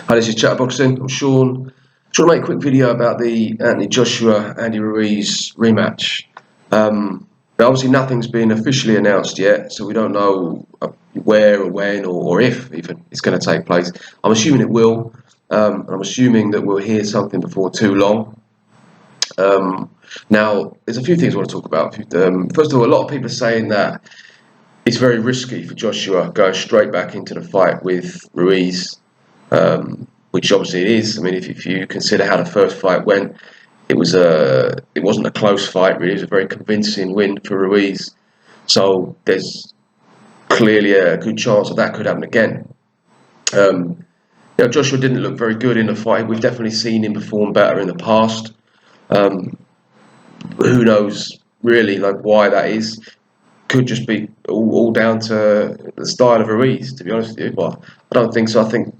Hi, this is Chatterboxing. I'm Sean. Trying to make a quick video about the Andy Ruiz rematch. But obviously, nothing's been officially announced yet, so we don't know where or when or if even it's going to take place. I'm assuming it will. I'm assuming that we'll hear something before too long. Now, there's a few things I want to talk about. First of all, a lot of people are saying that it's very risky for Joshua going straight back into the fight with Ruiz. Which obviously it is. I mean, if you consider how the first fight went, it wasn't a close fight really. It was a very convincing win for Ruiz. So there's clearly a good chance that could happen again. Joshua didn't look very good in the fight. We've definitely seen him perform better in the past. Who knows really like why that is? Could just be all down to the style of Ruiz, to be honest with you. But I don't think so. I think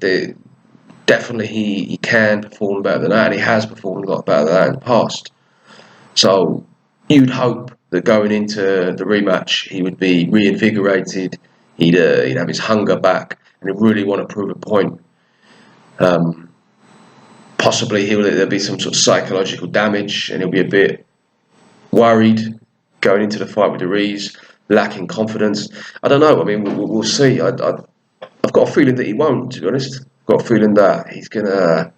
definitely he can perform better than that, and he has performed a lot better than that in the past. So you'd hope that going into the rematch he would be reinvigorated, he'd have his hunger back, and he'd really want to prove a point. Possibly there'll be some sort of psychological damage, and he'll be a bit worried going into the fight with Ruiz, lacking confidence. I don't know. I mean, we'll see. I've got a feeling that he won't, to be honest. Got a feeling that he's gonna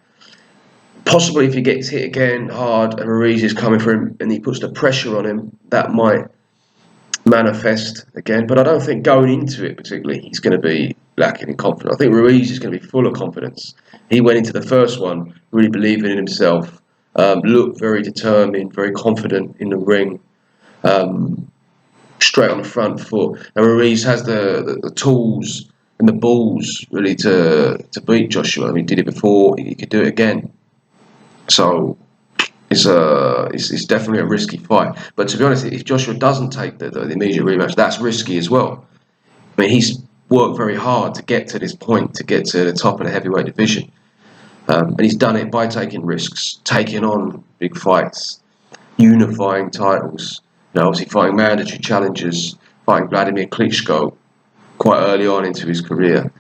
possibly, if he gets hit again hard and Ruiz is coming for him and he puts the pressure on him, that might manifest again. But I don't think going into it particularly he's going to be lacking in confidence. I think Ruiz is going to be full of confidence. He went into the first one really believing in himself, looked very determined, very confident in the ring, straight on the front foot. And Ruiz has the tools and the balls really to beat Joshua. I mean, he did it before, he could do it again. So it's definitely a risky fight. But to be honest, if Joshua doesn't take the immediate rematch, that's risky as well. I mean, he's worked very hard to get to this point, to get to the top of the heavyweight division. And he's done it by taking risks, taking on big fights, unifying titles, obviously fighting mandatory challengers, fighting Vladimir Klitschko quite early on into his career.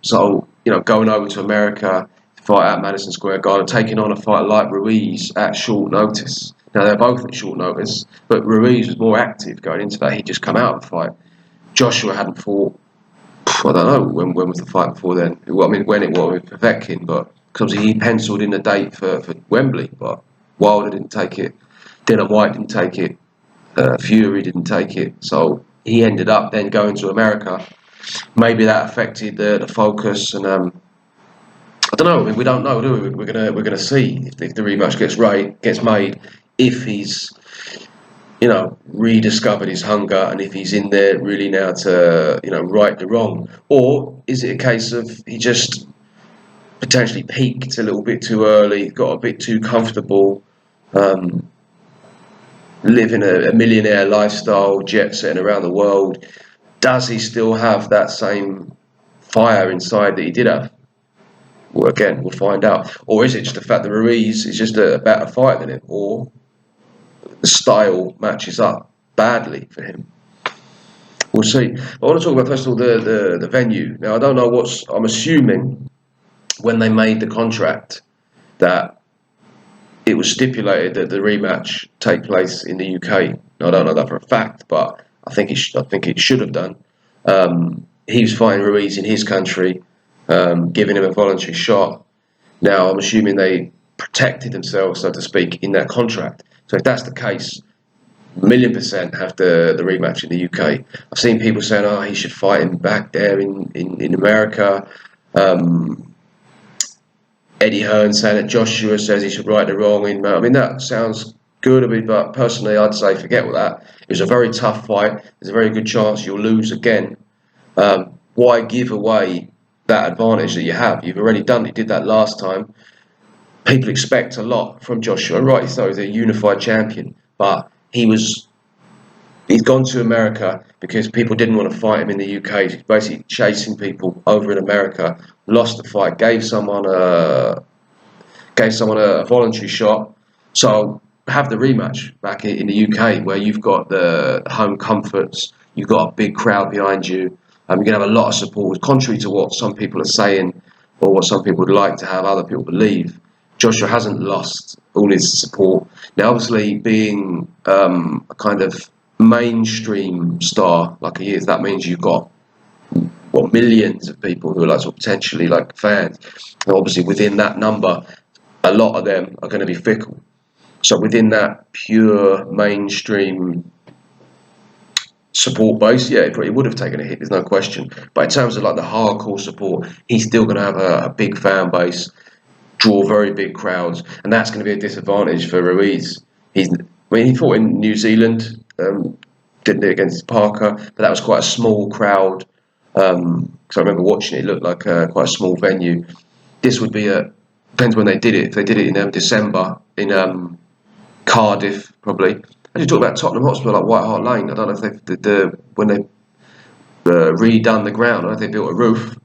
So, going over to America to fight at Madison Square Garden, taking on a fight like Ruiz at short notice. Now, they're both at short notice, but Ruiz was more active going into that. He'd just come out of the fight. Joshua hadn't fought, I don't know, when was the fight before then? Well, I mean, when it was with Povetkin, but because he penciled in the date for Wembley, but Wilder didn't take it, Dylan White didn't take it, Fury didn't take it, so he ended up then going to America. Maybe that affected the focus, and I don't know. I mean, we don't know, do we? We're gonna see if the rematch gets made, if he's rediscovered his hunger, and if he's in there really now to right the wrong, or is it a case of he just potentially peaked a little bit too early, got a bit too comfortable, living a millionaire lifestyle, jet setting around the world. Does he still have that same fire inside that he did have? Well, again, we'll find out. Or is it just the fact that Ruiz is just a better fighter than him, or the style matches up badly for him? We'll see. I want to talk about, first of all, the venue. Now, I don't know I'm assuming when they made the contract that it was stipulated that the rematch take place in the UK. Now, I don't know that for a fact, but I think it should have done. He was fighting Ruiz in his country, giving him a voluntary shot. Now, I'm assuming they protected themselves, so to speak, in that contract. So if that's the case, 1,000,000% have the rematch in the UK. I've seen people saying, he should fight him back there in America. Eddie Hearn saying that Joshua says he should right the wrong. I mean, that sounds good, but personally, I'd say forget all that. It was a very tough fight. There's a very good chance you'll lose again. Why give away that advantage that you have? You've already done it. You did that last time. People expect a lot from Joshua. Rightly so, he's a unified champion. But he's gone to America because people didn't want to fight him in the UK. He's basically chasing people over in America. Lost the fight, gave someone a voluntary shot. So have the rematch back in the UK, where you've got the home comforts, you've got a big crowd behind you, you're going to have a lot of support, contrary to what some people are saying or what some people would like to have other people believe, Joshua hasn't lost all his support. Now, obviously, being a kind of mainstream star like he is, that means you've got millions of people who are like sort of potentially like fans. And obviously, within that number, a lot of them are going to be fickle. So within that pure mainstream support base, yeah, it would have taken a hit. There's no question. But in terms of like the hardcore support, he's still going to have a big fan base, draw very big crowds, and that's going to be a disadvantage for Ruiz. He fought in New Zealand, didn't it, against Parker, but that was quite a small crowd. Because I remember watching it, looked like quite a small venue. This would be depends when they did it. If they did it in December in Cardiff, probably. As you talk about Tottenham Hotspur, like White Hart Lane, I don't know if when they redone the ground, I don't know if they built a roof,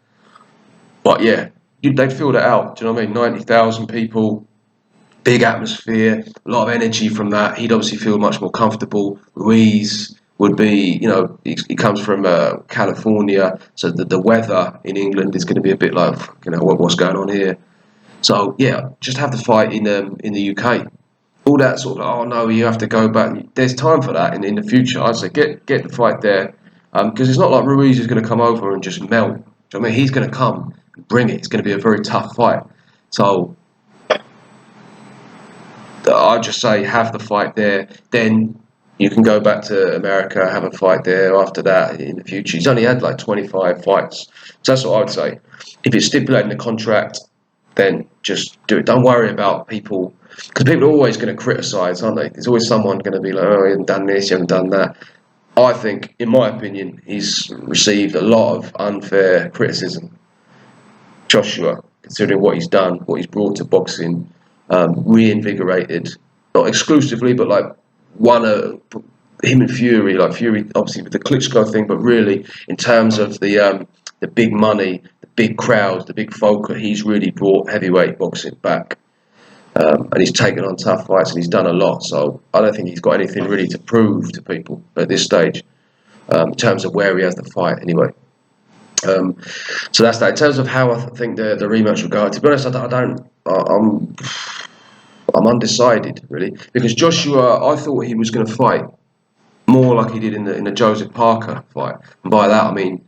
but yeah, they'd filled it out. Do you know what I mean? 90,000 people, big atmosphere, a lot of energy from that. He'd obviously feel much more comfortable. Ruiz would be, he comes from California, so the weather in England is going to be a bit like, what's going on here? So yeah, just have the fight in the UK. All that sort of, oh no, you have to go back. There's time for that in the future. I'd say get the fight there, because it's not like Ruiz is going to come over and just melt. Do you know what I mean? He's going to come and bring it. It's going to be a very tough fight. So I'd just say have the fight there. Then you can go back to America, have a fight there after that in the future. He's only had like 25 fights. So that's what I would say. If it's stipulated in the contract, then just do it. Don't worry about people, because people are always going to criticise, aren't they? There's always someone going to be like, oh, you haven't done this, you haven't done that. I think, in my opinion, he's received a lot of unfair criticism. Joshua, considering what he's done, what he's brought to boxing, reinvigorated, not exclusively, but like him and Fury, like Fury obviously with the Klitschko thing, but really in terms of the big money, the big crowds, the big focus, he's really brought heavyweight boxing back. And he's taken on tough fights and he's done a lot. So I don't think he's got anything really to prove to people at this stage, in terms of where he has the fight anyway. So that's that. In terms of how I think the rematch will go, to be honest, I'm undecided really, because Joshua, I thought he was going to fight more like he did in the Joseph Parker fight, and by that I mean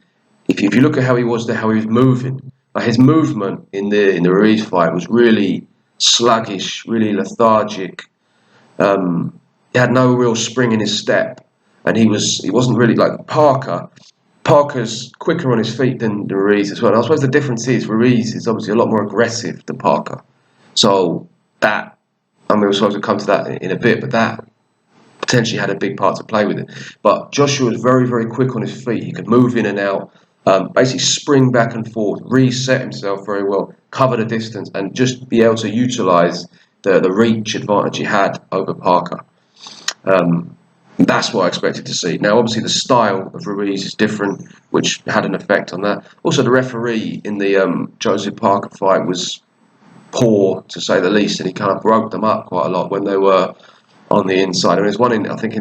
if you look at how he was there, how he was moving, like his movement in the Ruiz fight was really sluggish, really lethargic. He had no real spring in his step, and he wasn't really like Parker. Parker's quicker on his feet than Ruiz as well. And I suppose the difference is Ruiz is obviously a lot more aggressive than Parker. So that, I mean, we're supposed to come to that in a bit, but that potentially had a big part to play with it. But Joshua was very, very quick on his feet. He could move in and out, basically spring back and forth, reset himself very well, cover the distance, and just be able to utilise the reach advantage he had over Parker. That's what I expected to see. Now, obviously, the style of Ruiz is different, which had an effect on that. Also, the referee in the Joseph Parker fight was poor, to say the least, and he kind of broke them up quite a lot when they were on the inside. I mean, there's one in, I think,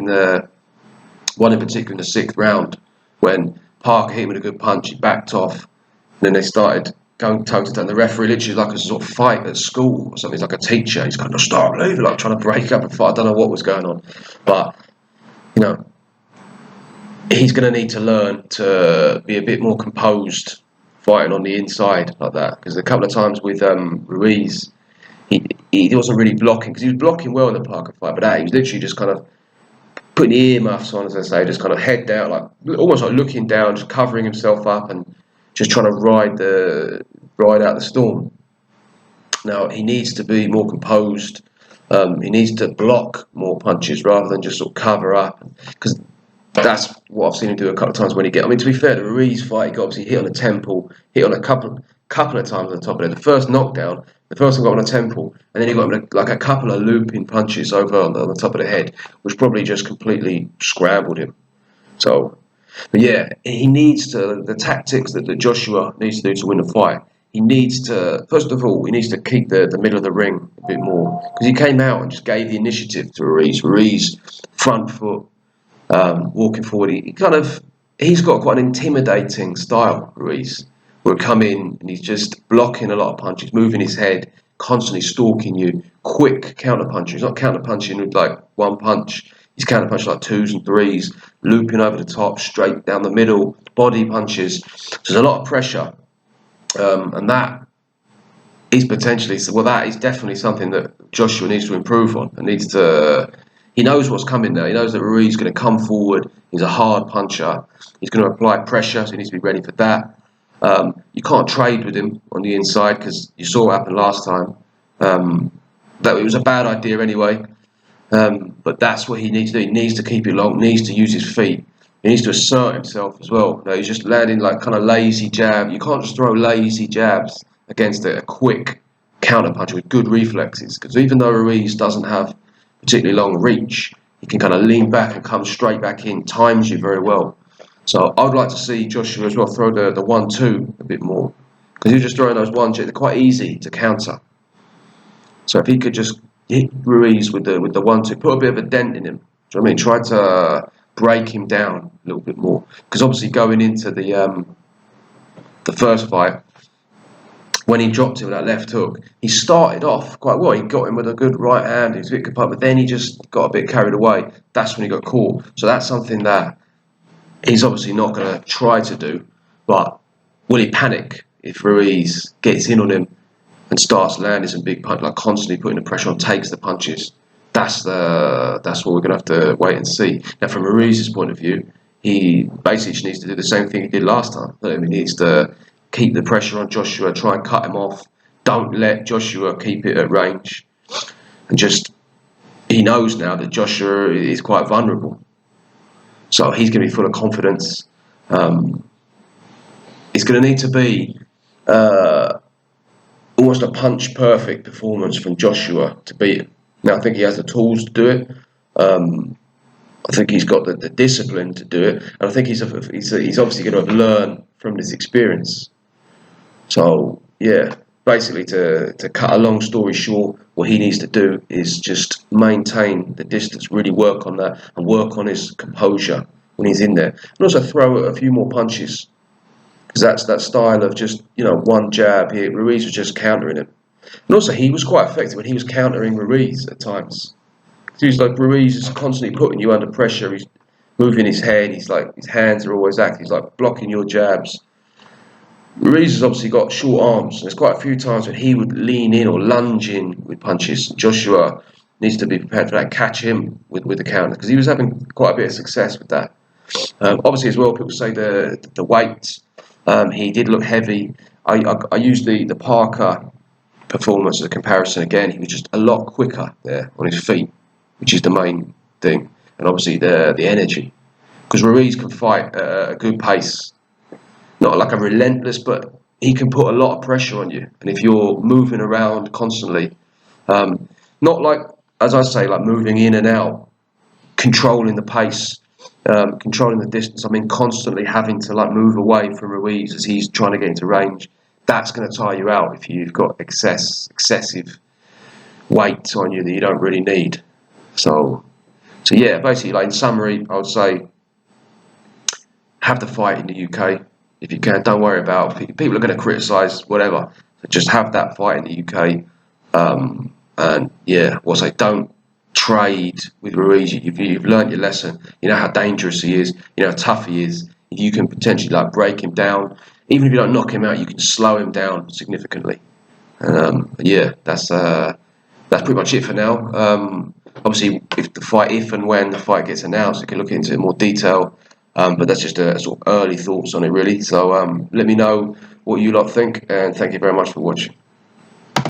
one in particular in the sixth round when Parker hit him with a good punch, he backed off, and then they started going toe to toe. And the referee literally like a sort of fight at school or something. He's like a teacher. He's kind of stop, leave, like trying to break up a fight. I don't know what was going on, but he's going to need to learn to be a bit more composed fighting on the inside like that. Because a couple of times with Ruiz, he wasn't really blocking, because he was blocking well in the Parker fight, but he was literally just kind of putting earmuffs on, as I say, just kind of head down, like almost like looking down, just covering himself up and just trying to ride out the storm. Now he needs to be more composed. He needs to block more punches rather than just sort of cover up, because that's what I've seen him do a couple of times when he get. I mean, to be fair, the Ruiz fight, he got obviously hit on the temple, hit on a couple of times on the top of it. The first knockdown, the first one got on the temple, and then he got him like a couple of looping punches over on the top of the head, which probably just completely scrambled him. So, but yeah, he needs to, the tactics that Joshua needs to do to win the fight. He needs to, first of all, he needs to keep the middle of the ring a bit more, because he came out and just gave the initiative to Ruiz. Ruiz, front foot, walking forward. He's got quite an intimidating style, Ruiz. will come in and he's just blocking a lot of punches, moving his head, constantly stalking you, quick counter punching. He's not counter punching with like one punch. He's counter punching like twos and threes, looping over the top, straight down the middle, body punches. So there's a lot of pressure, and that is potentially, well, that is definitely something that Joshua needs to improve on and needs to. He knows what's coming now. He knows that Ruiz is going to come forward. He's a hard puncher. He's going to apply pressure, so he needs to be ready for that. You can't trade with him on the inside because you saw what happened last time. That it was a bad idea anyway. But that's what he needs to do. He needs to keep it long. Needs to use his feet. He needs to assert himself as well. You know, he's just landing like kind of lazy jab. You can't just throw lazy jabs against a quick counter puncher with good reflexes. Because even though Ruiz doesn't have particularly long reach, he can kind of lean back and come straight back in. Times you very well. So I would like to see Joshua as well throw the 1-2 a bit more, because he's just throwing those 1-2. They're quite easy to counter. So if he could just hit Ruiz with the 1-2, put a bit of a dent in him. Do you know what I mean? Try to break him down a little bit more, because obviously going into the first fight, when he dropped him with that left hook, he started off quite well. He got him with a good right hand. He was a bit competitive, but then he just got a bit carried away. That's when he got caught. So that's something that he's obviously not going to try to do. But will he panic if Ruiz gets in on him and starts landing some big punches, like constantly putting the pressure on, takes the punches? That's what we're going to have to wait and see. Now, from Ruiz's point of view, he basically just needs to do the same thing he did last time. I mean, he needs to keep the pressure on Joshua, try and cut him off. Don't let Joshua keep it at range. And just, he knows now that Joshua is quite vulnerable. So he's going to be full of confidence. It's going to need to be almost a punch-perfect performance from Joshua to beat him. Now, I think he has the tools to do it. I think he's got the discipline to do it. And I think he's obviously going to have learned from this experience. So, yeah, basically to cut a long story short, what he needs to do is just maintain the distance, really work on that, and work on his composure when he's in there. And also throw a few more punches, because that's that style of just, one jab here. Ruiz was just countering him. And also he was quite effective when he was countering Ruiz at times. He was like, Ruiz is constantly putting you under pressure. He's moving his head. He's like, his hands are always active. He's like blocking your jabs. Ruiz has obviously got short arms. There's quite a few times when he would lean in or lunge in with punches. Joshua needs to be prepared for that. Catch him with the counter, because he was having quite a bit of success with that. Obviously as well, people say the weight. He did look heavy. I used the Parker performance as a comparison again. He was just a lot quicker there on his feet, which is the main thing, and obviously the energy, because Ruiz can fight at a good pace. Not like a relentless, but he can put a lot of pressure on you. And if you're moving around constantly, not like, as I say, like moving in and out, controlling the pace, controlling the distance. I mean, constantly having to like move away from Ruiz as he's trying to get into range. That's going to tire you out if you've got excessive weight on you that you don't really need. So yeah, basically, like in summary, I would say have the fight in the UK. If you can, don't worry about people are going to criticise whatever. So just have that fight in the UK, and yeah, what I say, don't trade with Ruiz. You've learned your lesson. You know how dangerous he is. You know how tough he is. You can potentially like break him down. Even if you don't knock him out, you can slow him down significantly. Yeah, that's pretty much it for now. Obviously, if and when the fight gets announced, we can look into it in more detail. But that's just a sort of early thoughts on it, really. So let me know what you lot think, and thank you very much for watching.